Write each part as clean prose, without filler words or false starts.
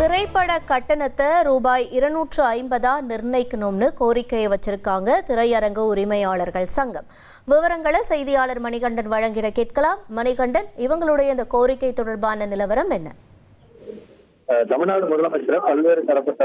திரைப்பட கட்டணத்தை ரூபாய் 250 நிர்ணயிக்கணும்னு கோரிக்கையை வச்சிருக்காங்க திரையரங்கு உரிமையாளர்கள் சங்கம். விவரங்களை செய்தியாளர் மணிகண்டன் வழங்கிட கேட்கலாம். மணிகண்டன், இவங்களுடைய இந்த கோரிக்கை தொடர்பான நிலவரம் என்ன? தமிழ்நாடு முதலமைச்சர் பல்வேறு தரப்பட்ட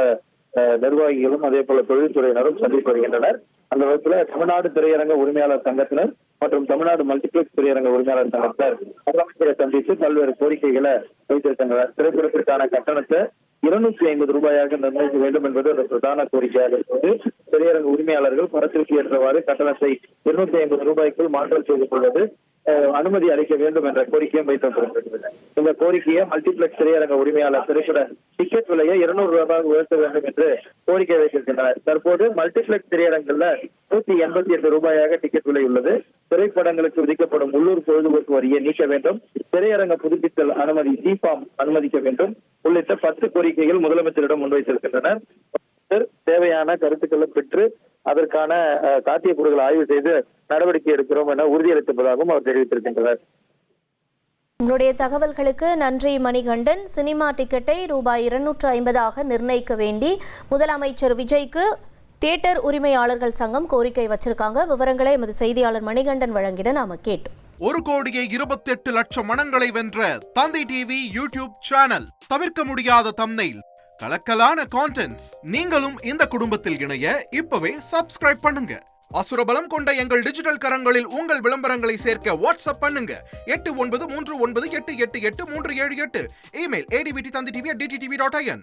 நிர்வாகிகளும் அதே போல தொழில்துறையினரும் சந்தித்து வருகின்றனர். அந்த விதத்துல தமிழ்நாடு திரையரங்க உரிமையாளர் சங்கத்தினர் மற்றும் தமிழ்நாடு மல்டிபிளெக்ஸ் திரையரங்க உரிமையாளர் சங்கத்தினர் முதலமைச்சரை சந்தித்து பல்வேறு கோரிக்கைகளை வைத்திருக்கின்றனர். திரைப்படத்திற்கான கட்டணத்தை 250 ரூபாயாக நிர்ணயிக்க வேண்டும் என்பது ஒரு பிரதான கோரிக்கையாக இருப்பது. திரையரங்க உரிமையாளர்கள் படத்திற்கு ஏற்றவாறு கட்டணத்தை 250 ரூபாய்க்குள் மாற்றம் செய்து கொள்வது அனுமதி அளிக்க வேண்டும் என்ற கோரிக்கையும் வைத்திருக்கிறது. இந்த கோரிக்கையை மல்டிபிளெக்ஸ் திரையரங்க உரிமையாளர் திரைப்பட டிக்கெட் விலையை 200 ரூபாய் உயர்த்த வேண்டும் என்று கோரிக்கை வைத்திருக்கின்றனர். தற்போது மல்டிபிளெக்ஸ் திரையரங்கள்ல 188 ரூபாயாக டிக்கெட் விலை உள்ளது. திரைப்படங்களுக்கு விதிக்கப்படும் உள்ளூர் பொழுதுபோக்கு வரியை நீக்க வேண்டும், திரையரங்க புதுப்பித்தல் அனுமதி சிபாம் அனுமதிக்க வேண்டும் உள்ளிட்ட 10 கோரிக்கைகள் முதலமைச்சரிடம் முன்வைத்திருக்கின்றனர். தேவையான கருத்துக்களை பெற்று அதற்கான சாத்தியக்கூறுகளை ஆய்வு செய்து நடவடிக்கை எடுக்கிறோம் என உறுதியளித்திருப்பதாகவும் அவர் தெரிவித்திருக்கின்றனர். உங்களுடைய தகவல்களுக்கு நன்றி மணிகண்டன். சினிமா டிக்கெட்டை ரூபாய் 250 நிர்ணயிக்க வேண்டி முதலமைச்சர் விஜய்க்கு தியேட்டர் உரிமையாளர்கள் சங்கம் கோரிக்கை வச்சிருக்காங்க. விவரங்களை எமது செய்தியாளர் மணிகண்டன் வழங்கிட நாம கேட்டோம். 1,28,00,000 மனங்களை வென்ற தந்தி டிவி யூடியூப் சேனல். தவிர்க்க முடியாத தம்ப்நெயில், கலக்கலான கான்டென்ட்ஸ். நீங்களும் இந்த குடும்பத்தில் இணைய இப்பவே சப்ஸ்கிரைப் பண்ணுங்க. அசுரபலம் கொண்ட எங்கள் டிஜிட்டல் கரங்களில் உங்கள் விளம்பரங்களை சேர்க்க வாட்ஸ்அப் பண்ணுங்க. 8939888378. Email advtthanditv@dttv.in.